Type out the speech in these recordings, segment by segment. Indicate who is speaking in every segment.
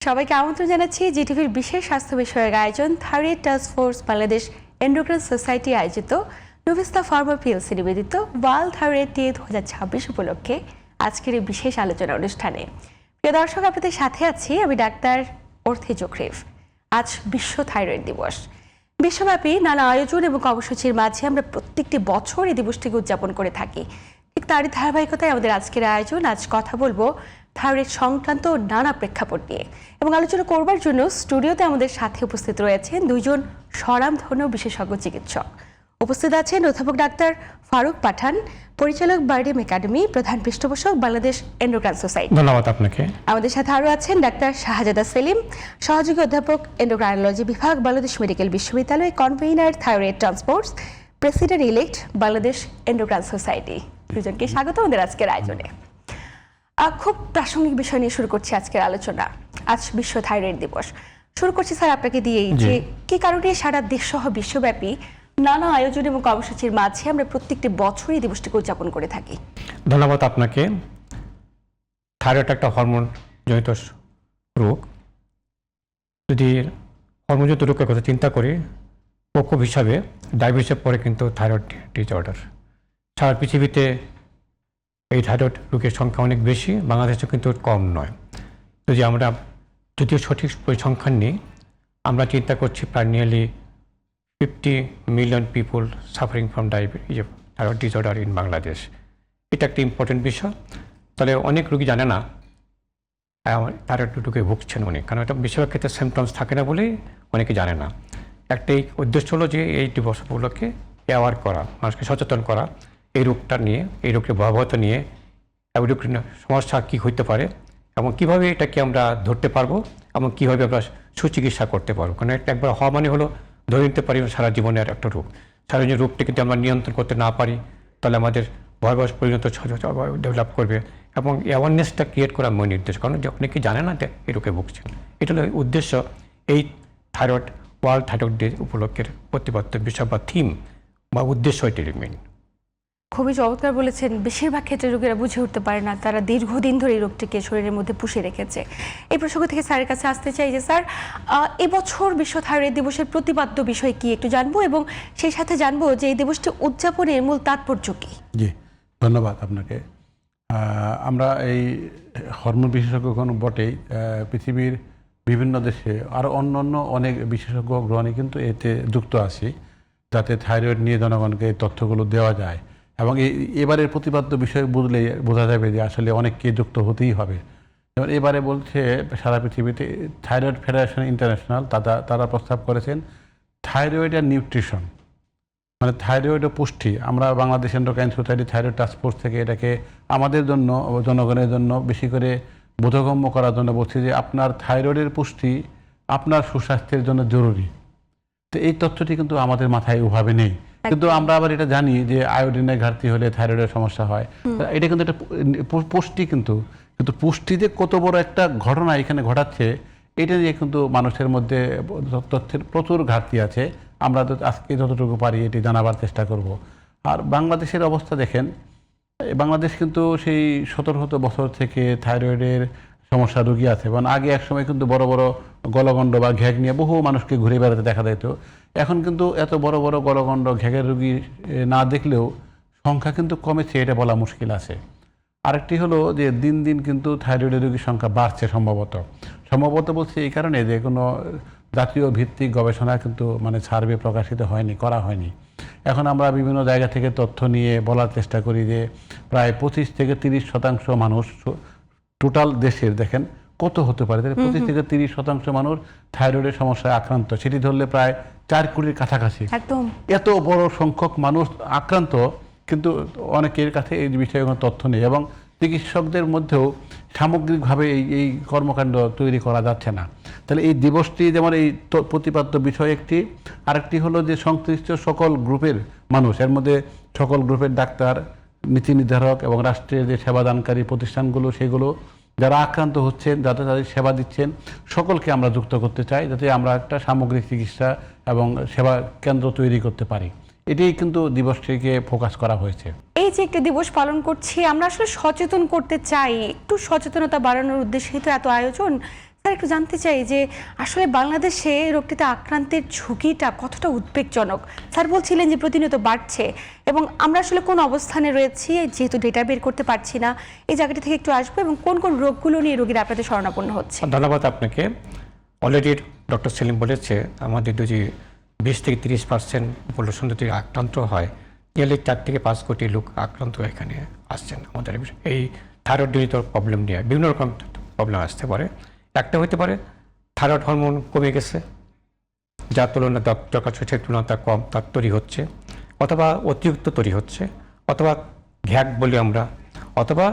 Speaker 1: সবাইকে আমন্ত্রণ জানাচ্ছি জিটিভির বিশেষ স্বাস্থ্য বিষয়ক আয়োজন thyroid task force Bangladesh endocrine society আয়োজিত নোভেস্তা ফার্মা পিএলসি নিবেদিত ওয়ার্ল্ড থাইরয়েড ডে 2026 উপলক্ষে আজকের এই বিশেষ আলোচনা অনুষ্ঠানে। প্রিয় দর্শক, আপনাদের সাথে আছি আমি ডাক্তার অর্থি জোখরিফ। আজ বিশ্ব থাইরয়েড দিবস। বিশ্বব্যাপী নানা আয়োজন এবং কর্মসূচির মাঝে আমরা প্রত্যেকটি বছর এই দিবসটিকে উদযাপন করে থাকি। ঠিক তারই ধারাবাহিকতায় আমাদের আজকের আয়োজন। আজ কথা বলবো থাইরয়েড সংক্রান্ত নানা প্রেক্ষাপট নিয়ে, এবং আলোচনা করবার জন্য স্টুডিওতে আমাদের সাথে উপস্থিত রয়েছেন দুইজন স্বনামধন্য বিশেষজ্ঞ চিকিৎসক। উপস্থিত আছেন অধ্যাপক ডাক্তার ফারুক পাঠান, পরিচালক বারডেম একাডেমি, প্রধান পৃষ্ঠপোষক বাংলাদেশ এন্ডোক্রাইন সোসাইটি।
Speaker 2: ধন্যবাদ আপনাকে।
Speaker 1: আমাদের সাথে আরও আছেন ডাক্তার শাহজাদা সেলিম, সহযোগী অধ্যাপক এন্ডোক্রাইনোলজি বিভাগ, বাংলাদেশ মেডিকেল বিশ্ববিদ্যালয়, convener thyroid transports, president elect Bangladesh endocrine society. দুজনকে স্বাগত আমাদের আজকের আয়োজনে। খুব প্রাসঙ্গিক বিষয় নিয়ে শুরু করছি আজকের আলোচনা। আজ বিশ্ব থাইরয়েড দিবস। শুরু করছি স্যার আপনাকে দিয়েই, যে কি কারণে সারা দেশ সহ বিশ্বব্যাপী নানা আয়োজন এবং কর্মসূচির মাঝে আমরা প্রত্যেকটি বছরই দিবসটিকে উদযাপন করে থাকি?
Speaker 2: ধন্যবাদ আপনাকে। থাইরয়েড একটা হরমোন জনিত রোগ। যদি হরমোনজনিত রোগের কথা চিন্তা করি, প্রকোপ হিসাবে ডায়াবেটিসের পরে কিন্তু থাইরয়েড ডিসঅর্ডার। সারা পৃথিবীতে এই থাইরয়েড রোগের সংখ্যা অনেক বেশি, বাংলাদেশে কিন্তু কম নয়। যদিও সঠিক পরিসংখ্যান নেই, আমরা চিন্তা করছি প্রায় nearly 50 million people suffering from thyroid disorder in Bangladesh. এটা একটা ইম্পর্টেন্ট বিষয়। তাহলে অনেক রোগী জানে না থাইরয়েড রোগে ভুগছেন অনেক, কারণ এটা বেশিরভাগ ক্ষেত্রে সিমটমস থাকে না বলেই অনেকে জানে না। একটাই উদ্দেশ্য হলো যে এই দিবস উপলক্ষে অ্যাওয়ার করা, মানুষকে সচেতন করা এই রোগটা নিয়ে, এই রোগের ভয়াবহতা নিয়ে, এই রোগের সমস্যা কী হইতে পারে এবং কীভাবে এটাকে আমরা ধরতে পারবো এবং কীভাবে আমরা সুচিকিৎসা করতে পারবো। কারণ এটা একবার হওয়া মানে হলো ধরে নিতে পারি সারা জীবনের একটা রোগ। সারা জীবনের রোগটা কিন্তু আমরা নিয়ন্ত্রণ করতে না পারি, তাহলে আমাদের ভয়াবহ পরিণত ডেভেলপ করবে। এবং অ্যাওয়ারনেসটা ক্রিয়েট করা মূল নির্দেশ, কারণ অনেকে জানে না এই রোগে ভুগছেন। এটা হলো উদ্দেশ্য এই থাইরয়েড ওয়ার্ল্ড থাইরয়েড ডে উপলক্ষের প্রতিপাদ্য বিষয় বা থিম বা উদ্দেশ্য এটি মেইন।
Speaker 1: খুবই চমৎকার বলেছেন। বেশিরভাগ ক্ষেত্রে রোগীরা বুঝে উঠতে পারে না, তারা দীর্ঘদিন ধরে এই রোগটিকে শরীরের মধ্যে পুষে রেখেছে। এই প্রসঙ্গ থেকে স্যারের কাছে আসতে চাই যে স্যার, এবছর বিশ্ব থাইরয়েড দিবসের প্রতিপাদ্য বিষয় কি একটু জানবো, এবং সেই সাথে জানবো যে এই দিবসটি উদযাপনের মূল তাৎপর্য কি।
Speaker 3: জি, ধন্যবাদ আপনাকে। আমরা এই হরমোন বিশেষজ্ঞগণ বটেই পৃথিবীর বিভিন্ন দেশে আরও অন্য অনেক বিশেষজ্ঞ গ্রহণে কিন্তু এতে যুক্ত আছি, যাতে থাইরয়েড নিয়ে জনগণকে এই তথ্যগুলো দেওয়া যায়। এবং এবারের প্রতিপাদ্য বিষয় বুঝলেই বোঝা যাবে যে আসলে অনেককে যুক্ত হতেই হবে। যেমন এবারে বলছে সারা পৃথিবীতে থাইরয়েড ফেডারেশন ইন্টারন্যাশনাল তারা প্রস্তাব করেছেন থাইরয়েড আর নিউট্রিশন, মানে থাইরয়েড ও পুষ্টি। আমরা Bangladesh endocrine society thyroid task force থেকে এটাকে আমাদের জন্য, জনগণের জন্য বেশি করে বোধগম্য করার জন্য বলছি যে আপনার থাইরয়েডের পুষ্টি আপনার সুস্বাস্থ্যের জন্য জরুরি। তো এই তথ্যটি কিন্তু আমাদের মাথায় ওভাবে নেই, কিন্তু আমরা আবার এটা জানি যে আয়োডিনের ঘাটতি হলে থাইরয়েডের সমস্যা হয়। এটা কিন্তু একটা পুষ্টি, কিন্তু পুষ্টি যে কত বড় একটা ঘটনা এখানে ঘটাচ্ছে এটা নিয়ে কিন্তু মানুষের মধ্যে তথ্যের প্রচুর ঘাটতি আছে। আমরা তো আজকে যতটুকু পারি এটি জানাবার চেষ্টা করব। আর বাংলাদেশের অবস্থা দেখেন, বাংলাদেশ কিন্তু সেই 17 বছর থেকে থাইরয়েডের সমস্যা রোগী আছে। এবং আগে একসময় কিন্তু বড় বড় গলগণ্ড বা ঘ্যাগ নিয়ে বহু মানুষকে ঘুরে বেড়াতে দেখা যেত। এখন কিন্তু এত বড় বড় গলগণ্ড ঘ্যাগের রোগী না দেখলেও সংখ্যা কিন্তু কমেছে, এটা বলা মুশকিল আছে। আরেকটি হলো যে দিন দিন কিন্তু থাইরয়েডের রোগীর সংখ্যা বাড়ছে সম্ভবত বলছি এই কারণে যে কোনো জাতীয় ভিত্তিক গবেষণা কিন্তু সার্ভে প্রকাশিত করা হয়নি। এখন আমরা বিভিন্ন জায়গা থেকে তথ্য নিয়ে বলার চেষ্টা করি যে প্রায় 25 থেকে 30% মানুষ টোটাল দেশের, দেখেন কত হতে পারে, 25 থেকে 30% মানুষ থাইরয়েডের সমস্যায় আক্রান্ত। সেটি ধরলে প্রায় 4 কোটির কাছাকাছি। এত বড় সংখ্যক মানুষ আক্রান্ত, কিন্তু অনেকের কাছে এই বিষয়ে কোনো তথ্য নেই এবং চিকিৎসকদের মধ্যেও সামগ্রিকভাবে এই কর্মকাণ্ড তৈরি করা যাচ্ছে না। তাহলে এই দিবসটি যেমন এই প্রতিপাদ্য বিষয় একটি, আরেকটি হলো যে সংশ্লিষ্ট সকল গ্রুপের মানুষ, এর মধ্যে সকল গ্রুপের ডাক্তার, নীতি নির্ধারক এবং রাষ্ট্রের যে সেবাদানকারী প্রতিষ্ঠানগুলো, সেগুলো যারা আক্রান্ত হচ্ছেন, যাতে তাদের সেবা দিচ্ছেন, সকলকে আমরা যুক্ত করতে চাই, যাতে আমরা একটা সামগ্রিক চিকিৎসা এবং সেবা কেন্দ্র তৈরি করতে পারি। এটাই কিন্তু দিবসটিকে ফোকাস করা হয়েছে।
Speaker 1: এই যে একটা দিবস পালন করছি, আমরা আসলে সচেতন করতে চাই, একটু সচেতনতা বাড়ানোর উদ্দেশ্যে তো এত আয়োজন। স্যার একটু জানতে চাই যে আসলে বাংলাদেশে রোগটিতে আক্রান্তের ঝুঁকিটা কতটা উদ্বেগজনক। স্যার বলছিলেন যে প্রতিনিয়ত বাড়ছে এবং আমরা আসলে কোন অবস্থানে রয়েছি যেহেতু ডেটা বের করতে পারছি না, এই জায়গাটা থেকে একটু আসবো এবং কোন কোন রোগগুলো নিয়ে রোগীরা আপনাদের শরণাপন্ন হচ্ছে।
Speaker 2: ধন্যবাদ আপনাকে। অলরেডি ডক্টর সেলিম বলেছে আমাদের যদি 20 থেকে 30% পপুলেশন যদি আক্রান্ত হয়, তাহলে 4 থেকে 5 কোটি লোক আক্রান্ত এখানে আসছেন। আমাদের এই থাইরয়েডজনিত প্রবলেম নিয়ে বিভিন্ন রকম প্রবলেম আসতে পারে। একটা হতে পারে থাইরয়েড হরমোন কমে গেছে, যার তুলনায় যক্ষার তুলনায় তার কম তার তৈরি হচ্ছে, অথবা অতিরিক্ত তৈরি হচ্ছে, অথবা ঘ্যাক বলি আমরা, অথবা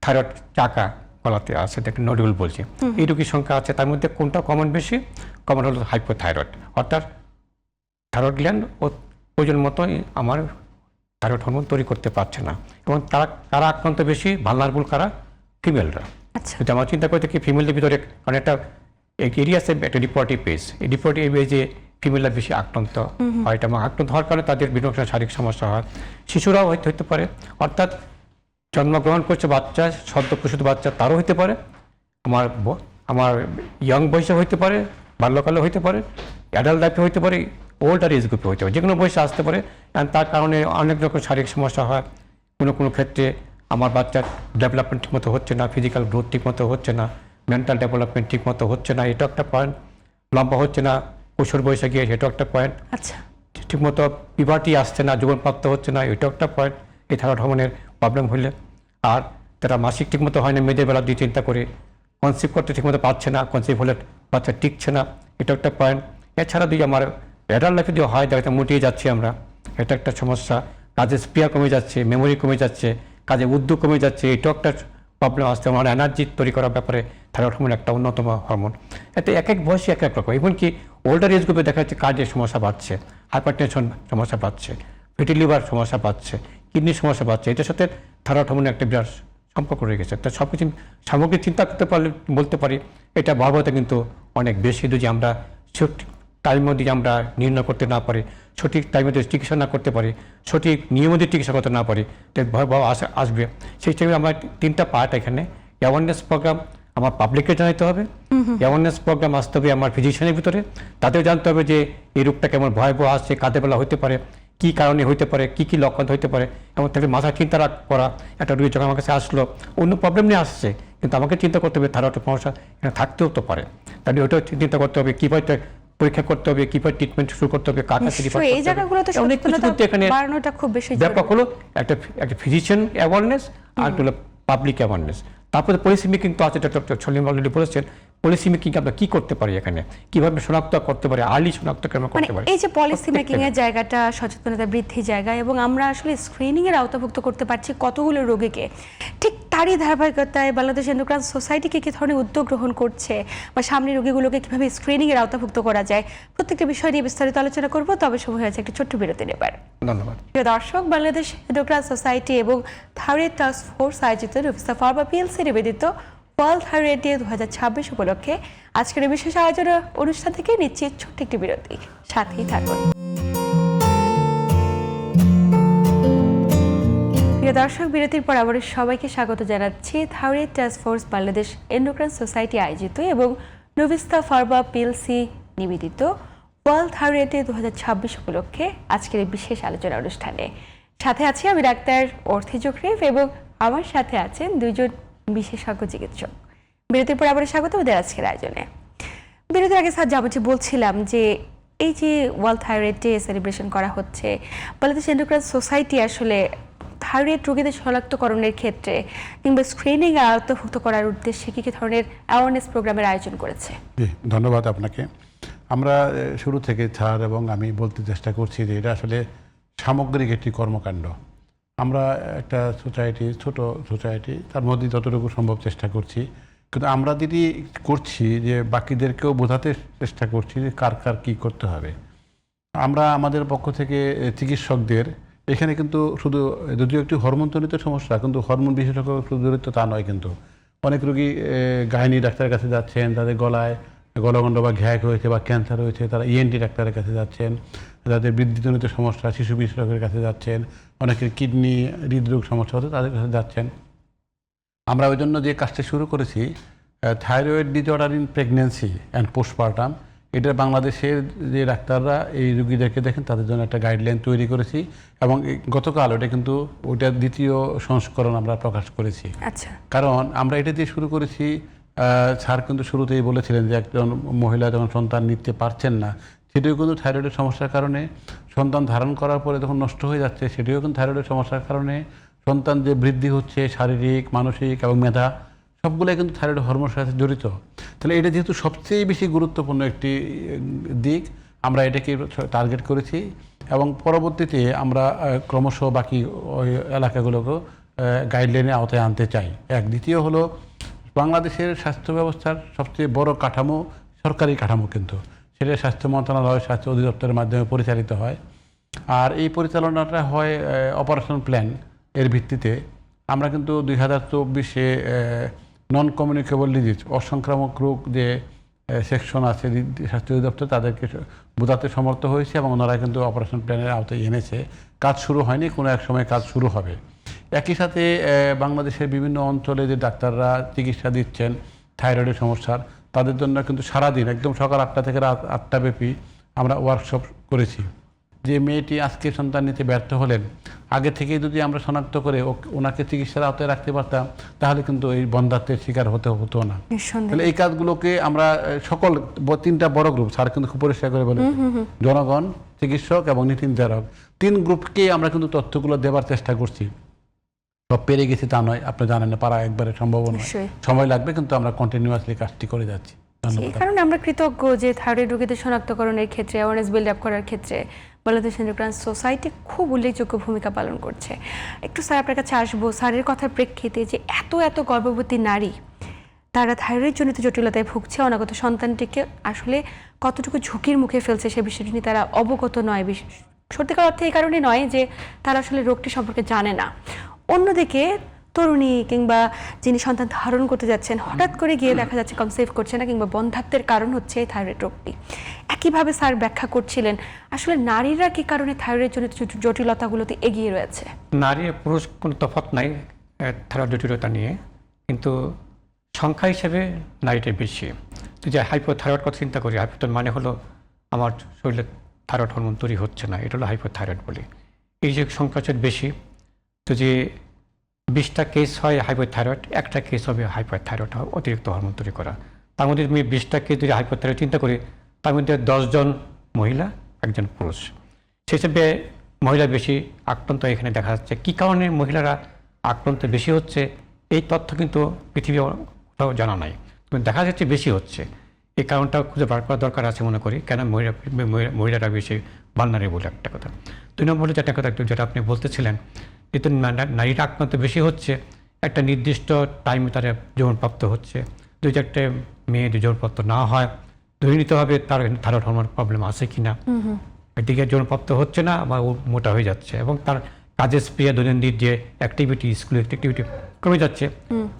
Speaker 2: থাইরয়েড চাকা গলাতে আছে, দেখেন নডিউল বলছি। এই রোগীর সংখ্যা আছে। তার মধ্যে কোনটা কমন বেশি? কমন হলো হাইপোথাইরয়েড, অর্থাৎ থাইরয়েড গ্ল্যান্ড ও প্রয়োজন মতো আমার থাইরয়েড হরমোন তৈরি করতে পারছে না। এবং কারা আক্রান্ত বেশি ভালনারেবল কারা? ফিমেলরা।
Speaker 1: আচ্ছা,
Speaker 2: যদি আমরা চিন্তা করতে কি ফিমেলদের ভিতরে, কারণ একটা এরিয়াসে একটা রিপোর্টিভ পেজ, এই রিপোর্টিভ যে ফিমেলরা বেশি আক্রান্ত হয়, এটা আক্রান্ত হওয়ার কারণে তাদের বিভিন্ন রকম শারীরিক সমস্যা হয়। শিশুরাও হতে পারে, অর্থাৎ জন্মগ্রহণ করছে বাচ্চা, সদ্য প্রসূত বাচ্চা, তারও হতে পারে, আমার ইয়ং বয়সে হইতে পারে, বাল্যকালে হইতে পারে, অ্যাডাল্ট লাইফে হইতে পারে, ওল্ডার এজ গ্রুপে হইতে পারে, যে কোনো বয়সে আসতে পারে। তার কারণে অনেক রকম শারীরিক সমস্যা হয়। কোনো ক্ষেত্রে আমার বাচ্চার ডেভেলপমেন্ট ঠিকমতো হচ্ছে না, ফিজিক্যাল গ্রোথ ঠিকমতো হচ্ছে না, মেন্টাল ডেভেলপমেন্ট ঠিকমতো হচ্ছে না, এটা একটা পয়েন্ট। লম্বা হচ্ছে না কৈশোর বয়সে গিয়ে, সেটাও একটা পয়েন্ট।
Speaker 1: আচ্ছা,
Speaker 2: ঠিকমতো পিবার্টি আসছে না, জীবনপ্রাপ্ত হচ্ছে না, এটাও একটা পয়েন্ট এই থাইরয়েড হরমোনের প্রবলেম হলে। আর তারা মাসিক ঠিকমতো হয় না, মেয়েদের বেলা দিয়ে চিন্তা করে কনসিভ করতে ঠিকমতো পারছে না, কনসিভ হলে বাচ্চা টিকছে না, এটা একটা পয়েন্ট। এছাড়া যদি আমার অ্যাডাল্ট লাইফে যদি হয়, দেখা মুটিয়ে যাচ্ছি আমরা, এটা একটা সমস্যা। কাজের স্পিয়া কমে যাচ্ছে, মেমোরি কমে যাচ্ছে, কাজে উদ্যোগ কমে যাচ্ছে, এটাও একটা প্রবলেম আসছে। আমার এনার্জি তৈরি করার ব্যাপারে থাইরয়েড হরমোন একটা অন্যতম হরমোন। এতে এক এক বয়সে এক এক রকম। এমনকি ওল্ডার এজ গ্রুপে দেখা যাচ্ছে কাজের সমস্যা বাড়ছে, হাইপারটেনশন সমস্যা বাড়ছে, ফ্যাটি লিভার সমস্যা বাড়ছে, কিডনির সমস্যা বাড়ছে। এটার সাথে থাইরয়েড হরমোনের একটা বিরাট সম্পর্ক রয়ে গেছে। তা সব কিছু সামগ্রিক চিন্তা করতে পারলে বলতে পারি এটা ভয়াবহতা কিন্তু অনেক বেশি। যদি আমরা সঠিক টাইমে যদি আমরা নির্ণয় করতে না পারি, সঠিক টাইমে যদি চিকিৎসা না করতে পারি, সঠিক নিয়মিত চিকিৎসা করতে না পারি, ভয়াবহ আসবে। সেই হিসেবে আমার 3টা পার্ট এখানে। অ্যাওয়ারনেস প্রোগ্রাম আমার পাবলিককে জানাতে হবে, অ্যাওয়ারনেস প্রোগ্রাম আসতে হবে আমার ফিজিশিয়ানের ভিতরে, তাদের জানতে হবে যে এই রোগটা কেমন ভয়াবহ আসছে, কাদের বেলা হতে পারে, কী কারণে হতে পারে, কী লক্ষণ হতে পারে, এবং তাদের মাথায় চিন্তা করা। একটা রোগী যখন আমার কাছে আসলো অন্য প্রবলেম নিয়ে আসছে, কিন্তু আমাকে চিন্তা করতে হবে থাইরয়েড সমস্যা এখানে থাকতেও তো পারে, তাহলে ওটাও চিন্তা করতে হবে কীভাবে পরীক্ষা করতে হবে, কীভাবে ট্রিটমেন্ট শুরু করতে হবে, কার কাছে রিপোর্ট
Speaker 1: এই জায়গাগুলোতে
Speaker 2: অনেক কিছু করতে এখানে
Speaker 1: বাড়ানোটা খুব বেশি
Speaker 2: ব্যাপক হলো। একটা ফিজিশিয়ান অ্যাওয়ারনেস আর হলো পাবলিক অ্যাওয়ারনেস। তারপরে পলিসি মেকিং তো আছে, ডক্টর সলিম অলরেডি বলেছেন। পলিসি মেকিং আমরা কী করতে পারি এখানে, কীভাবে শনাক্ত করতে পারি, আর্লি শনাক্ত কেমন করতে পারি,
Speaker 1: এই যে পলিসি মেকিং এর জায়গাটা, সচেতনতা বৃদ্ধির জায়গা, এবং আমরা আসলে স্ক্রিনিং এর আওতাভুক্ত করতে পারছি কতগুলো রোগীকে, ঠিক তারই ধারাবাহিকতায় বাংলাদেশ এন্ডোক্রাইন সোসাইটি কি ধরনের উদ্যোগ গ্রহণ করছে বা সামনে রোগীগুলোকে কিভাবে স্ক্রিনিং এর আওতাভুক্ত করা যায়, প্রত্যেকটা বিষয় নিয়ে বিস্তারিত আলোচনা করব। তবে সময় হয়েছে একটি ছোট্ট বিরতি নেবার।
Speaker 2: ধন্যবাদ।
Speaker 1: প্রিয় দর্শক, বাংলাদেশ এন্ডোক্রাইন সোসাইটি এবং থাইরয়েড টাস্ক ফোর্স আয়োজিত নফিসা ফার্মা পিএলসি নিবেদিত ওয়ার্ল্ড থাইরয়েড ডে 2026 উপলক্ষে আজকের বিশেষ আয়োজন অনুষ্ঠান থেকে নিচ্ছি ছোট্ট একটি বিরতি, সাথেই থাকুন। প্রিয় দর্শক, বিরতির পর আবার সবাইকে স্বাগত জানাচ্ছি thyroid task force Bangladesh endocrine society আয়োজিত এবং নভিস্তা ফার্মা পিএলসি নিবেদিত ওয়ার্ল্ড থাইরয়েড ডে 2026 উপলক্ষে আজকের এই বিশেষ আলোচনা অনুষ্ঠানে। সাথে আছি আমি ডাক্তার অর্থি জোকরিফ এবং আমার সাথে আছেন দুইজন বিশেষজ্ঞ চিকিৎসক। বিরতির পর আবার স্বাগত আমাদের আজকের আয়োজনে। বিরতির আগে স্যার যেমনটি বলছিলাম যে এই যে ওয়ার্ল্ড থাইরয়েড ডে সেলিব্রেশন করা হচ্ছে, বাংলাদেশ এন্ডোক্রাইন সোসাইটি আসলে থাইরয়েড রোগীদের শনাক্তকরণের ক্ষেত্রে কিংবা স্ক্রিনিং আওতাভুক্ত করার উদ্দেশ্যে কী ধরনের অ্যাওয়ারনেস প্রোগ্রামের আয়োজন করেছে?
Speaker 3: ধন্যবাদ আপনাকে। আমরা শুরু থেকে স্যার এবং আমি বলতে চেষ্টা করছি যে এটা আসলে সামগ্রিক একটি কর্মকাণ্ড। আমরা একটা সোসাইটি, ছোট সোসাইটি, তার মধ্যে যতটুকু সম্ভব চেষ্টা করছি, কিন্তু আমরা যদি করছি যে বাকিদেরকেও বোঝাতে চেষ্টা করছি যে কার কার কী করতে হবে। আমরা আমাদের পক্ষ থেকে চিকিৎসকদের এখানে কিন্তু শুধু যদিও একটি হরমোনজনিত সমস্যা, কিন্তু হরমোন বিশেষজ্ঞ শুধু জড়িত তা নয়। কিন্তু অনেক রোগী গাইনি ডাক্তারের কাছে যাচ্ছেন, তাদের গলায় গলগণ্ড বা ঘ্যাক হয়েছে বা ক্যান্সার হয়েছে, তারা ইএনটি ডাক্তারের কাছে যাচ্ছেন, যাদের বৃদ্ধিজনিত সমস্যা শিশু বিশেষজ্ঞের কাছে যাচ্ছেন, অনেকের কিডনি হৃদরোগ সমস্যা হচ্ছে তাদের কাছে যাচ্ছেন। আমরা ওই জন্য যে কাজটা শুরু করেছি thyroid disorder in pregnancy and postpartum, এটা বাংলাদেশের যে ডাক্তাররা এই রুগীদেরকে দেখেন তাদের জন্য একটা গাইডলাইন তৈরি করেছি এবং গতকাল ওটা কিন্তু ওইটার দ্বিতীয় সংস্করণ আমরা প্রকাশ করেছি।
Speaker 1: আচ্ছা,
Speaker 3: কারণ আমরা এটা দিয়ে শুরু করেছি, স্যার কিন্তু শুরুতেই বলেছিলেন যে একজন মহিলা যখন সন্তান নিতে পারছেন না, সেটিও কিন্তু থাইরয়েডের সমস্যার কারণে, সন্তান ধারণ করার পরে যখন নষ্ট হয়ে যাচ্ছে সেটিও কিন্তু থাইরয়েডের সমস্যার কারণে, সন্তান যে বৃদ্ধি হচ্ছে শারীরিক, মানসিক এবং মেধা সবগুলোই কিন্তু থাইরয়েড হরমোনের সাথে জড়িত। তাহলে এটা যেহেতু সবচেয়ে বেশি গুরুত্বপূর্ণ একটি দিক, আমরা এটাকে টার্গেট করেছি এবং পরবর্তীতে আমরা ক্রমশ বাকি ওই এলাকাগুলোকেও গাইডলাইনের আওতায় আনতে চাই। দ্বিতীয় হলো বাংলাদেশের স্বাস্থ্য ব্যবস্থার সবচেয়ে বড় কাঠামো সরকারি কাঠামো, কিন্তু সেটা স্বাস্থ্য মন্ত্রণালয়, স্বাস্থ্য অধিদপ্তরের মাধ্যমে পরিচালিত হয়। আর এই পরিচালনাটা হয় অপারেশন প্ল্যান এর ভিত্তিতে। আমরা কিন্তু 2024-এ নন কমিউনিকেবল ডিজিজ, অসংক্রামক রোগ যে সেকশন আছে স্বাস্থ্য অধিদপ্তর, তাদেরকে বোঝাতে সমর্থ হয়েছে এবং ওনারা কিন্তু অপারেশন প্ল্যানের আওতায় এনেছে। কাজ শুরু হয়নি, কোনো এক সময় কাজ শুরু হবে। একই সাথে বাংলাদেশের বিভিন্ন অঞ্চলে যে ডাক্তাররা চিকিৎসা দিচ্ছেন থাইরয়েডের সমস্যার, তাদের জন্য কিন্তু সারাদিন একদম সকাল 8টা থেকে রাত 8টা ব্যাপী আমরা ওয়ার্কশপ করেছি। যে মেয়েটি আজকে সন্তান নিতে ব্যর্থ হলেন, আগে থেকে যদি আমরা শনাক্ত করে ওনাকে চিকিৎসার আওতায় রাখতে পারতাম, তাহলে কিন্তু এই বন্ধ্যাত্বের শিকার হতো না। তাহলে এই কাজগুলোকে আমরা সকল 3টা বড় গ্রুপ, স্যার কিন্তু খুব পরিষ্কার করে বলে, জনগণ, চিকিৎসক এবং নীতি নির্ধারক, 3 গ্রুপকে আমরা কিন্তু তথ্যগুলো দেওয়ার চেষ্টা করছি। সব পেরে গেছি তা নয়, আপনি জানেন না, পারা একবারে সম্ভব নয়, সময় লাগবে, কিন্তু আমরা কন্টিনিউয়াসলি কাজটি করে যাচ্ছি।
Speaker 1: এই কারণে আমরা কৃতজ্ঞ যে থাইরয়েড রোগীদের শনাক্তকরণের ক্ষেত্রে, অ্যাওয়ারনেস বিল্ড আপ করার ক্ষেত্রে বাংলাদেশ এন্ডোক্রাইন সোসাইটি খুব উল্লেখযোগ্য ভূমিকা পালন করছে। একটু স্যার আপনার কাছে আসবো, স্যারের কথার প্রেক্ষিতে যে এত গর্ভবতী নারী তারা থাইরয়েড জনিত জটিলতায় ভুগছে, অনাগত সন্তানটিকে আসলে কতটুকু ঝুঁকির মুখে ফেলছে সে বিষয়টি নিয়ে তারা অবগত নয়। সত্যিকার অর্থে এই কারণে নয় যে তারা আসলে রোগটি সম্পর্কে জানে না। অন্যদিকে তরুণী কিংবা যিনি সন্তান ধারণ করতে যাচ্ছেন, হঠাৎ করে গিয়ে দেখা যাচ্ছে কনসেপ্ট করছে না, কিংবা বন্ধ্যাত্বের কারণ হচ্ছে এই থাইরয়েড রোগটি। একইভাবে স্যার ব্যাখ্যা করছিলেন আসলে নারীরা কি কারণে থাইরয়েড জনিত জটিলতাগুলোতে এগিয়ে রয়েছে।
Speaker 2: নারী পুরুষ কোনো তফাৎ নাই থাইরয়েড জটিলতা নিয়ে, কিন্তু সংখ্যা হিসেবে নারীটাই বেশি। যে হাইপোথাইরয়েড কথা চিন্তা করি, হাইপোথাইরয়েড মানে হলো আমার শরীরে থাইরয়েড হরমোন তৈরি হচ্ছে না, এটা হলো হাইপোথাইরয়েড বলি। এই যে সংখ্যা হচ্ছে বেশি, তো যে 20টা কেস হয় হাইপোথাইরয়েড, একটা কেস হবে হাইপোথাইরয়েড অতিরিক্ত হরমোন তৈরি করা। তার মধ্যে আমি 20টা কেস যদি হাইপোথাইরয়েড চিন্তা করি, তার মধ্যে 10 জন মহিলা, 1 জন পুরুষ। সেই হিসেবে মহিলা বেশি আক্রান্ত এখানে দেখা যাচ্ছে। কী কারণে মহিলারা আক্রান্ত বেশি হচ্ছে এই তথ্য কিন্তু পৃথিবী কোথাও জানা নাই, কিন্তু দেখা যাচ্ছে বেশি হচ্ছে। এই কারণটা খুঁজে বার করা দরকার আছে মনে করি, কেন মহিলারা বেশি ভালনারেবল একটা কথা। 2 নম্বরে যেটা কথা যেটা আপনি বলতেছিলেন, যেহেতু নারীরা আক্রান্ত বেশি হচ্ছে, একটা নির্দিষ্ট টাইমে তারা যৌনপ্রাপ্ত হচ্ছে। যদি একটা মেয়ে যৌনপ্রাপ্ত না হয়, ধরে নিতে হবে তার থাইরয়েড হরমোন প্রবলেম আছে কিনা। এদিকে যৌনপ্রাপ্ত হচ্ছে না বা ও মোটা হয়ে যাচ্ছে এবং তার কাজের স্প্রিয়া, দৈনন্দিন যে অ্যাক্টিভিটি, স্কুলের অ্যাক্টিভিটি কমে যাচ্ছে,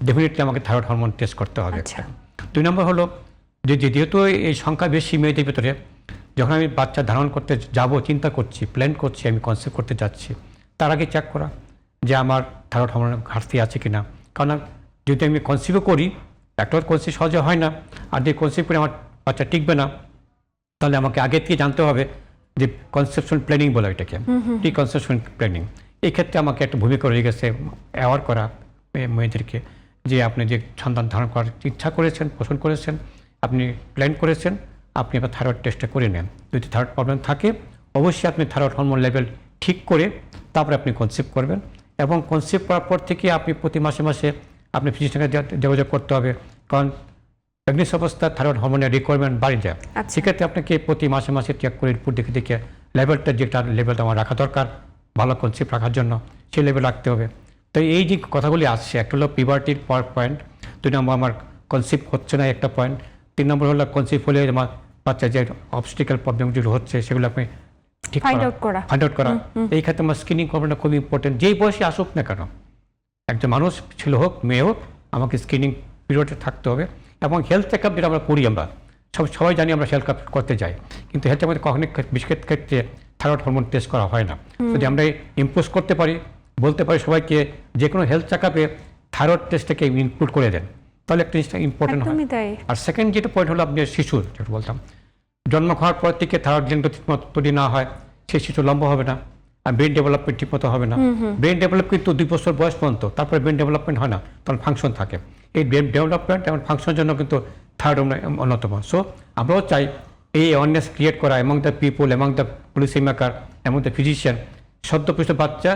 Speaker 2: ডেফিনেটলি আমাকে থাইরয়েড হরমোন টেস্ট করতে হবে। 2 নম্বর হলো যে যেহেতু এই সংখ্যা বেশি মেয়েদের ভিতরে, যখন আমি বাচ্চা ধারণ করতে যাব, চিন্তা করছি, প্ল্যান করছি, আমি কনসেপ্ট করতে যাচ্ছি, তার আগে চেক করা যে আমার থাইরয়েড হরমোনের ঘাটতি আছে কিনা। কারণ যদি আমি কনসিভও করি, একটা কনসিভ সহজে হয় না, আর যদি কনসিভ করে আমার বাচ্চা টিকবে না, তাহলে আমাকে আগে থেকে জানতে হবে যে কনসেপশন প্ল্যানিং বলে এটাকে, প্রি কনসেপশন প্ল্যানিং। এই ক্ষেত্রে আমাকে একটা ভূমিকা রয়ে গেছে অ্যাওয়ার করা মেয়েদেরকে, যে আপনি যে সন্তান ধারণ করার ইচ্ছা করেছেন, পোষণ করেছেন, আপনি প্ল্যান করেছেন, আপনি আবার থাইরয়েড টেস্টটা করে নেন। যদি থাইরয়েড প্রবলেম থাকে, অবশ্যই আপনি থাইরয়েড হরমোন লেভেল ঠিক করে তারপরে আপনি কনসেপ্ট করবেন। এবং কনসেপ্ট করার পর থেকে আপনি প্রতি মাসে মাসে আপনি ফিজিশিয়ানের সাথে যোগাযোগ করতে হবে, কারণ প্রেগনেন্সি অবস্থায় থাইরয়েড হরমোনের রিকোয়ারমেন্ট বাড়ে যায়। সেক্ষেত্রে আপনাকে প্রতি মাসে মাসে চেক করে রিপোর্ট দেখে লেভেলটা, যেটা লেভেলটা আমার রাখা দরকার ভালো কনসেপ্ট রাখার জন্য, সেই লেভেল রাখতে হবে। তো এই যে কথাগুলি আসছে, একটা হলো পিভার্টির পয়েন্ট, 2 নম্বর আমার কনসেপ্ট হচ্ছে না একটা পয়েন্ট, 3 নম্বর হলো কনসেপ্ট হলে আমার বাচ্চার যে অবস্টিক্যাল প্রবলেম যেগুলো হচ্ছে সেগুলো আপনি ঠিক ফাইন্ড আউট করা। এই ক্ষেত্রে আমার স্ক্রিনিং করাটা খুবই ইম্পর্টেন্ট। যেই বয়সে আসুক না কেন, একজন মানুষ ছেলে হোক মেয়ে হোক, আমাকে স্ক্রিনিং পিরিয়ডে থাকতে হবে। এবং হেলথ চেক আপ যেটা আমরা করি, আমরা সবাই জানি আমরা হেলথ চেক আপ করতে যাই, কিন্তু হেলথ চেক আপে কখনই বিশেষ ক্ষেত্রে থাইরয়েড হরমোন টেস্ট করা হয় না। যদি আমরা ইম্পোজ করতে পারি, বলতে পারি সবাইকে যে কোনো হেলথ চেক আপে থাইরয়েড টেস্টটাকে ইনক্লুড করে দেন, তাহলে একটা জিনিসটা ইম্পর্টেন্ট হয়।
Speaker 1: একদমই তাই।
Speaker 2: আর সেকেন্ড যেটা পয়েন্ট হলো আপনি শিশুর যেটা বলতাম, জন্ম হওয়ার পর থেকে থাইরয়েড গ্ল্যান্ড ঠিকমতো তৈরি না হয়, সেই শিশু লম্বা হবে না, আর ব্রেন ডেভেলপমেন্ট ঠিকমতো হবে না। ব্রেন ডেভেলপ কিন্তু 2 বছর বয়স পর্যন্ত, তারপরে ব্রেন ডেভেলপমেন্ট হয় না, তখন ফাংশন থাকে। এই ব্রেন ডেভেলপমেন্ট এবং ফাংশনের জন্য কিন্তু থাইরয়েড অন্যতম। সো আমরাও চাই এই অ্যাওয়ারনেস ক্রিয়েট করা among the people, among the policy maker, among the physician. সদ্যপুষ্ট বাচ্চা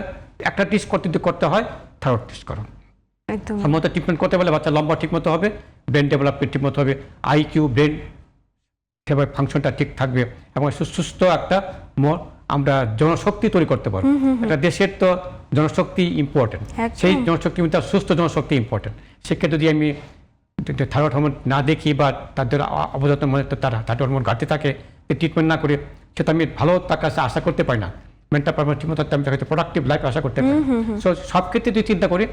Speaker 2: একটা টেস্ট করতে হয়, থাইরয়েড টেস্ট করো।
Speaker 1: একদম
Speaker 2: সম্মত ট্রিটমেন্ট করতে পারলে বাচ্চা লম্বা ঠিকমতো হবে, ব্রেন ডেভেলপমেন্ট ঠিকমতো হবে, আইকিউ ব্রেন সেভাবে ফাংশনটা ঠিক থাকবে, এবং সুস্থ একটা আমরা জনশক্তি তৈরি করতে পারবো। একটা দেশের তো জনশক্তি ইম্পর্টেন্ট,
Speaker 1: একদম।
Speaker 2: সেই জনশক্তি কিন্তু সুস্থ জনশক্তি ইম্পর্টেন্ট। সেক্ষেত্রে যদি আমি থাইরয়েড হরমোন না দেখি বা তাদের অবযত্ন মনে তারা থাইরয়েড হরমোন ঘাটতি থাকে, ট্রিটমেন্ট না করে, সেটা আমি ভালো তার কাছে আশা করতে পারি না। মেন্টাল পারফরমেন্স ঠিকমতো আমি প্রোডাক্টিভ লাইফ আশা করতে পারি। সো সব ক্ষেত্রে যদি চিন্তা করি,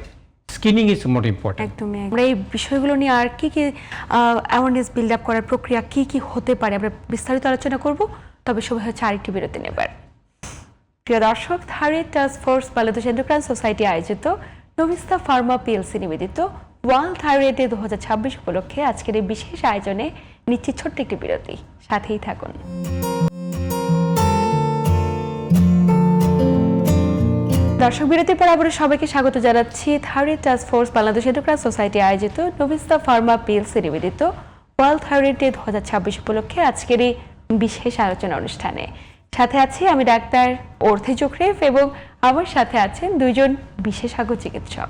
Speaker 2: স্ক্রিনিং ইজ মোর ইম্পর্টেন্ট।
Speaker 1: একদমই। আমরা এই বিষয়গুলো নিয়ে আর কি অ্যাওয়ারনেস বিল্ড আপ করার প্রক্রিয়া কি কি হতে পারে আমরা বিস্তারিত আলোচনা করব, তবে সময় হচ্ছে আরেকটি বিরতি নেবার। প্রিয় দর্শক, thyroid task force Bangladesh endocrine society আয়োজিত নভিস্তা ফার্মা পিএলসি নিবেদিত ওয়ার্ল্ড থাইরয়েড ডে 2026 উপলক্ষে আজকের এই বিশেষ আয়োজনে নিচ্ছি ছোট্ট একটি বিরতি, সাথেই থাকুন। দর্শক, বিরতির পর আবার সবাইকে স্বাগত জানাচ্ছি thyroid task force Bangladesh endocrine society আয়োজিত নভিস্তা ফার্মা পিএলসি নিবেদিত ওয়ার্ল্ড থাইরয়েড ডে 2026 উপলক্ষে আজকের এই বিশেষ আলোচনা অনুষ্ঠানে। সাথে আছি আমি ডাক্তার অর্থে জোখরেফ এবং আমার সাথে আছেন দুইজন বিশেষজ্ঞ চিকিৎসক।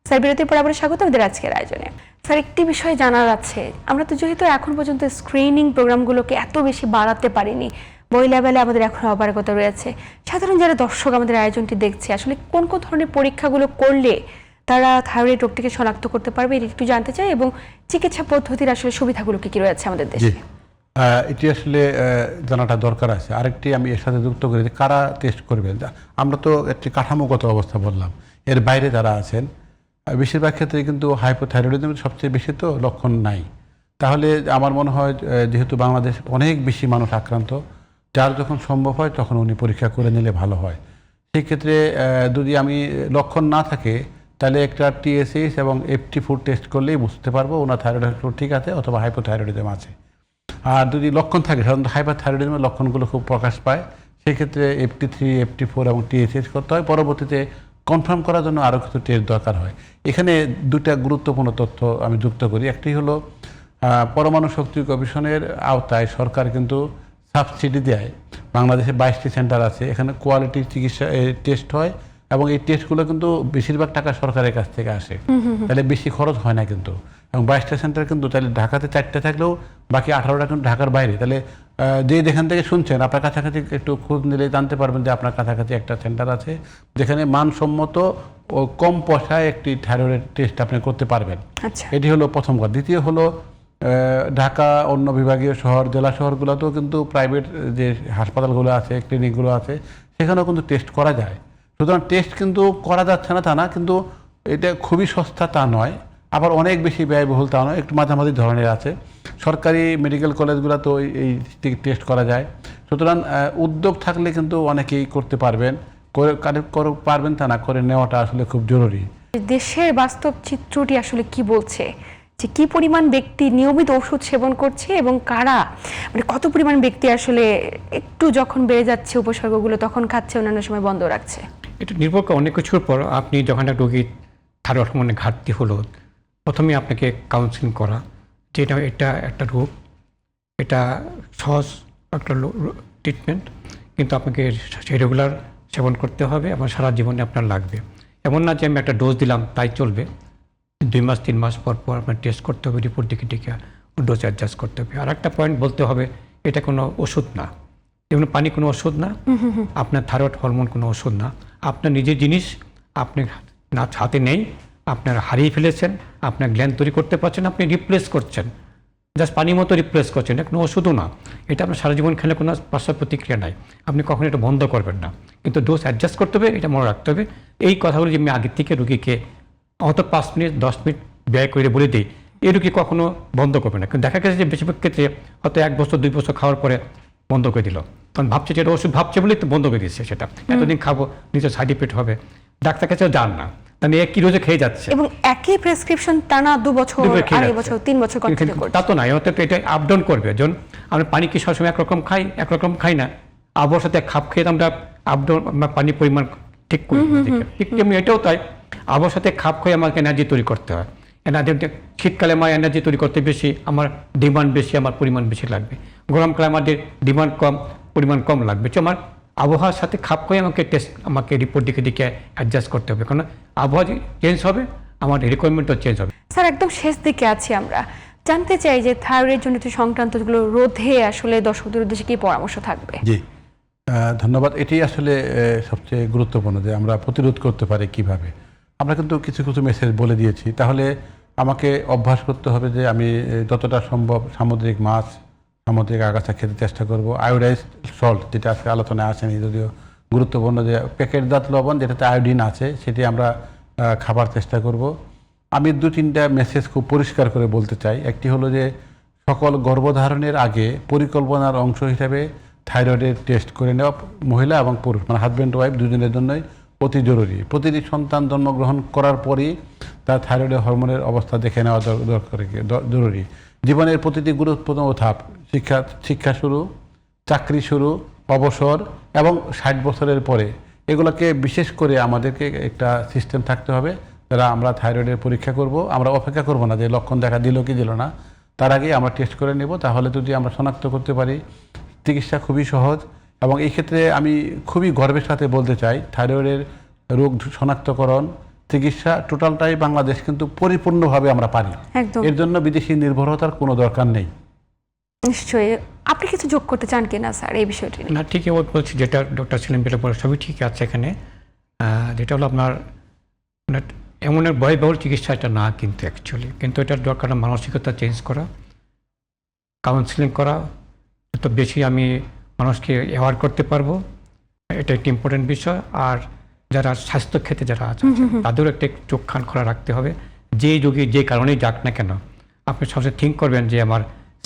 Speaker 1: স্যার, বিরতির পর আবার স্বাগত আমাদের আজকের আয়োজনে। স্যার, একটি বিষয় জানার আছে, আমরা তো যেহেতু এখন পর্যন্ত স্ক্রিনিং প্রোগ্রামগুলোকে এত বেশি বাড়াতে পারিনি, বই লেভেলে আমাদের এখন অপারগতা রয়েছে, সাধারণ যারা দর্শক আমাদের আয়োজনটি দেখছে, আসলে কোন কোন ধরনের পরীক্ষাগুলো করলে তারা থাইরয়েড রোগটিকে শনাক্ত করতে পারবে, এটা একটু জানতে চাই, এবং চিকিৎসা পদ্ধতির আসলে সুবিধাগুলো কি কি রয়েছে আমাদের দেশে?
Speaker 3: এটি আসলে জানাটা দরকার আছে। আরেকটি আমি এর সাথে যুক্ত করি যে কারা টেস্ট করবে। আমরা তো একটি কাঠামোগত অবস্থা বললাম, এর বাইরে যারা আছেন বেশিরভাগ ক্ষেত্রে কিন্তু হাইপোথাইরয়েডিজম সবচেয়ে বেশি তো লক্ষণ নাই। তাহলে আমার মনে হয় যেহেতু বাংলাদেশ অনেক বেশি মানুষ আক্রান্ত, যার যখন সম্ভব হয় তখন উনি পরীক্ষা করে নিলে ভালো হয়। সেই ক্ষেত্রে যদি আমি লক্ষণ না থাকে, তাহলে একটা TSH এবং FT4 টেস্ট করলেই বুঝতে পারবো ওনার থাইরয়েড ঠিক আছে অথবা হাইপোথাইরয়েডিজম আছে। আর যদি লক্ষণ থাকে, সাধারণত হাইপারথাইরয়েডিজমের লক্ষণগুলো খুব প্রকাশ পায়, সেক্ষেত্রে FT3, FT4 এবং TSH করতে হয়। পরবর্তীতে কনফার্ম করার জন্য আরও কিছু টেস্ট দরকার হয়। এখানে দুটা গুরুত্বপূর্ণ তথ্য আমি যুক্ত করি। একটি হলো পরমাণু শক্তি কমিশনের আওতায় সরকার কিন্তু সাবসিডি দেয়। বাংলাদেশে 22টি সেন্টার আছে, এখানে কোয়ালিটি চিকিৎসা টেস্ট হয়, এবং এই টেস্টগুলো কিন্তু বেশিরভাগ টাকা সরকারের কাছ থেকে আসে, তাহলে বেশি খরচ হয় না কিন্তু। এবং 22টা সেন্টার কিন্তু, তাহলে ঢাকাতে 4টে থাকলেও বাকি 18টা কিন্তু ঢাকার বাইরে। তাহলে যেখান থেকে শুনছেন আপনার কাছাকাছি একটু খোঁজ নিলে জানতে পারবেন যে আপনার কাছাকাছি একটা সেন্টার আছে যেখানে মানসম্মত ও কম পয়সায় একটি থাইরয়েড টেস্ট আপনি করতে পারবেন।
Speaker 1: আচ্ছা,
Speaker 3: এটি হলো প্রথম কথা। দ্বিতীয় হলো ঢাকা অন্য বিভাগীয় শহর, জেলা শহরগুলোতেও কিন্তু প্রাইভেট যে হাসপাতালগুলো আছে, ক্লিনিকগুলো আছে, সেখানেও কিন্তু টেস্ট করা যায়। সুতরাং টেস্ট কিন্তু করা যাচ্ছে না তা না, কিন্তু এটা খুবই সস্তা তা নয়, আবার অনেক বেশি ব্যয়বহুল তা নয়, একটু মাঝামাঝি ধরনের আছে। সরকারি মেডিকেল কলেজগুলোতেও এই টেস্ট করা যায়। সুতরাং উদ্যোগ থাকলে কিন্তু অনেকেই করতে পারবেন, পারবেন তা না, করে নেওয়াটা আসলে খুব জরুরি।
Speaker 1: দেশের বাস্তব চিত্রটি আসলে কি বলছে, যে কি পরিমাণ ব্যক্তি নিয়মিত ওষুধ সেবন করছে এবং কারা, মানে কত পরিমাণ ব্যক্তি আসলে একটু যখন বেড়ে যাচ্ছে উপসর্গগুলো তখন খাচ্ছে, অন্যান্য সময় বন্ধ রাখছে?
Speaker 2: এটা নির্ভর করে অনেক কিছুর পর। আপনি যখন একটা রোগীর থাইরয়েড হরমোনের ঘাটতি হলো, প্রথমে আপনাকে কাউন্সিলিং করা, যে এটা একটা রোগ, এটা সহজ একটা ট্রিটমেন্ট, কিন্তু আপনাকে রেগুলার সেবন করতে হবে এবং সারা জীবনে আপনার লাগবে। এমন না যে আমি একটা ডোজ দিলাম তাই চলবে, 2 মাস 3 মাস পর পর আপনার টেস্ট করতে হবে, রিপোর্ট দেখে ডোজ অ্যাডজাস্ট করতে হবে। আর একটা পয়েন্ট বলতে হবে, এটা কোনো ওষুধ না, যেমন পানি কোনো ওষুধ না, আপনার থাইরয়েড হরমোন কোনো ওষুধ না, আপনার নিজের জিনিস আপনার হাতে নেই, আপনার হারিয়ে ফেলেছেন, আপনার গ্ল্যান্ড তৈরি করতে পারছেন, আপনি রিপ্লেস করছেন, জাস্ট পানির মতো রিপ্লেস করছেন, এটা কোনো ওষুধও না। এটা আপনার সারা জীবন খেলে কোনো পার্শ্ব প্রতিক্রিয়া নাই, আপনি কখনো এটা বন্ধ করবেন না, কিন্তু ডোজ অ্যাডজাস্ট করতে হবে, এটা মনে রাখতে হবে। এই কথাগুলো যে আমি আগের থেকে রুগীকে অত 5 মিনিট 10 মিনিট ব্যয় করে বলে দিই, এই রুগী কখনো বন্ধ করবে না। কিন্তু দেখা গেছে যে বেশিরভাগ ক্ষেত্রে হয়তো 1 বছর 2 বছর খাওয়ার পরে বন্ধ করে দিল, কারণ ভাবছে যে এটা ওষুধ ভাবছে বলেই তো বন্ধ করে দিচ্ছে, সেটা এতদিন খাবো, নিজের সাইড ইফেক্ট হবে, ডাক্তার কাছেও যান না, মানে একই রোজে খেয়ে যাচ্ছে,
Speaker 1: এবং একই প্রেসক্রিপশন টানা 2 বছর,
Speaker 2: দুবার খেয়ে
Speaker 1: আড়াই
Speaker 2: যাচ্ছে।
Speaker 1: বছর, 3 বছর কন্টিনিউ করছে।
Speaker 2: তা তো নাই, অর্থাৎ এটা আপ ডাউন করবে। যখন আমরা পানি কি সবসময় একরকম খাই, একরকম খাই না, আবহাওয়ার সাথে খাপ খেয়ে আমরা আপ ডাউন পানির পরিমাণ ঠিক করি। ঠিক তেমনি এটাও তাই, আবহাওয়ার সাথে খাপ খেয়ে আমাকে এনার্জি তৈরি করতে হয়। এনার্জি শীতকালে আমার এনার্জি তৈরি করতে বেশি, আমার ডিমান্ড বেশি, আমার পরিমাণ বেশি লাগবে। গরমকালে আমাদের ডিমান্ড কম, পরিমাণ কম লাগবে। তো আমার আবহাওয়ার সাথে খাপ খেয়ে আমাকে রিপোর্ট দিকে দিকে অ্যাডজাস্ট করতে হবে, কারণ আবহাওয়া চেঞ্জ হবে, আমার রিকোয়ারমেন্টও চেঞ্জ হবে।
Speaker 1: স্যার, একদম শেষ দিকে আছি আমরা, জানতে চাই যে থাইরয়েড জনিত সংক্রান্তগুলো রোধে আসলে দর্শকদের উদ্দেশ্যে কি পরামর্শ থাকবে?
Speaker 3: জি, ধন্যবাদ। এটি আসলে সবচেয়ে গুরুত্বপূর্ণ যে আমরা প্রতিরোধ করতে পারি কিভাবে। আমরা কিন্তু কিছু কিছু মেসেজ বলে দিয়েছি। তাহলে আমাকে অভ্যাস করতে হবে যে আমি যতটা সম্ভব সামুদ্রিক মাছ, সামুদ্রিক আগাছা খেতে চেষ্টা করব। আয়োডাইজড সল্ট, যেটা আজকে আলোচনায় আসেনি যদিও গুরুত্বপূর্ণ, যে প্যাকেটজাত লবণ যেটাতে আয়োডিন আছে, সেটি আমরা খাবার চেষ্টা করব। আমি 2-3টা মেসেজ খুব পরিষ্কার করে বলতে চাই। একটি হলো যে সকল গর্ভধারণের আগে পরিকল্পনার অংশ হিসাবে থাইরয়েডের টেস্ট করে নেওয়া মহিলা এবং পুরুষ, মানে হাজব্যান্ড ওয়াইফ দুজনের জন্যই অতি জরুরি। প্রতিটি সন্তান জন্মগ্রহণ করার পরই তার থাইরয়েডের হরমোনের অবস্থা দেখে নেওয়া জরুরি। জীবনের প্রতিটি গুরুত্বপূর্ণ ধাপ, শিক্ষা শুরু, চাকরি শুরু, অবসর এবং 60 বছরের পরে, এগুলোকে বিশেষ করে আমাদেরকে একটা সিস্টেম থাকতে হবে যারা আমরা থাইরয়েডের পরীক্ষা করব। আমরা অপেক্ষা করব না যে লক্ষণ দেখা দিল কি দিল না, তার আগে আমরা টেস্ট করে নেব। তাহলে যদি আমরা শনাক্ত করতে পারি, চিকিৎসা খুবই সহজ। এবং এই ক্ষেত্রে আমি খুবই গর্বের সাথে বলতে চাই, থাইরয়েডের রোগ শনাক্তকরণ, চিকিৎসা টোটালটাই বাংলাদেশ কিন্তু পরিপূর্ণভাবে আমরা পারি।
Speaker 1: একদম।
Speaker 3: এর জন্য বিদেশি নির্ভরতার কোনো দরকার নেই।
Speaker 1: নিশ্চয়ই। আপনি কিছু যোগ করতে চান কিনা স্যার এই বিষয়টি নিয়ে?
Speaker 2: না, ঠিকই বলছি, যেটা ডক্টর সেলিম যেটা বলে সবই ঠিক আছে এখানে। যেটা হলো আপনার মানে এমন এক ব্যয়বহুল চিকিৎসা এটা না, কিন্তু অ্যাকচুয়ালি কিন্তু এটার দরকার মানসিকতা চেঞ্জ করা, কাউন্সিলিং করা, তো বেশি আমি মানুষকে অ্যাওয়ার করতে পারবো, এটা একটি ইম্পর্টেন্ট বিষয়। আর যারা স্বাস্থ্য ক্ষেত্রে যারা আছে তাদেরও একটা চোখ কান খোলা রাখতে হবে। যে রোগী যে কারণেই যাক না কেন, আপনি সবসময় থিঙ্ক করবেন যে আমার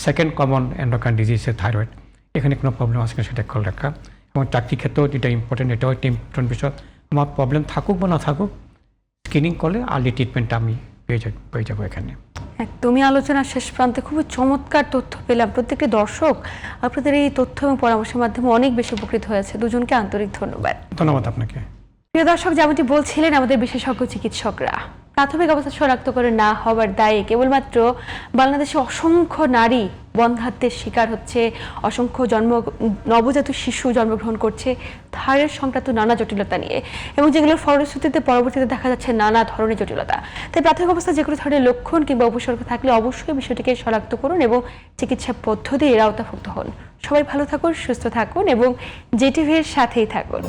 Speaker 2: সেকেন্ড কমন এন্ডোক্রাইন ডিজিজের থাইরয়েড, এখানে কোনো প্রবলেম আছে কিনা সেটা খেয়াল রাখা। এবং চাকরি ক্ষেত্রেও যেটা ইম্পর্টেন্ট, এটাও একটা ইম্পর্টেন্ট বিষয়। আমার প্রবলেম থাকুক বা না থাকুক, স্ক্রিনিং করলে আর্লি ট্রিটমেন্ট আমি পেয়ে যাবো এখানে।
Speaker 1: একদমই। আলোচনার শেষ প্রান্তে খুবই চমৎকার তথ্য পেলাম। প্রত্যেকটি দর্শক আপনাদের এই তথ্য এবং পরামর্শের মাধ্যমে অনেক বেশি উপকৃত হয়েছে। দুজনকে আন্তরিক ধন্যবাদ।
Speaker 2: ধন্যবাদ আপনাকে।
Speaker 1: প্রিয় দর্শক, যেমনটি বলছিলেন আমাদের বিশেষজ্ঞ চিকিৎসকরা, প্রাথমিক অবস্থা শনাক্ত করে না হওয়ার দায়ে কেবলমাত্র বাংলাদেশে অসংখ্য নারী বন্ধ্যাত্বের শিকার হচ্ছে, অসংখ্য নবজাত শিশু জন্মগ্রহণ করছে থাইরয়েড সংক্রান্ত নানা জটিলতা নিয়ে, এবং যেগুলোর ফলশ্রুতিতে পরবর্তীতে দেখা যাচ্ছে নানা ধরনের জটিলতা। তাই প্রাথমিক অবস্থায় যে কোনো ধরনের লক্ষণ কিংবা উপসর্গ থাকলে অবশ্যই বিষয়টিকে শনাক্ত করুন এবং চিকিৎসা পদ্ধতি এর আওতাভুক্ত হন। সবাই ভালো থাকুন, সুস্থ থাকুন এবং জিটিভির সাথেই থাকুন।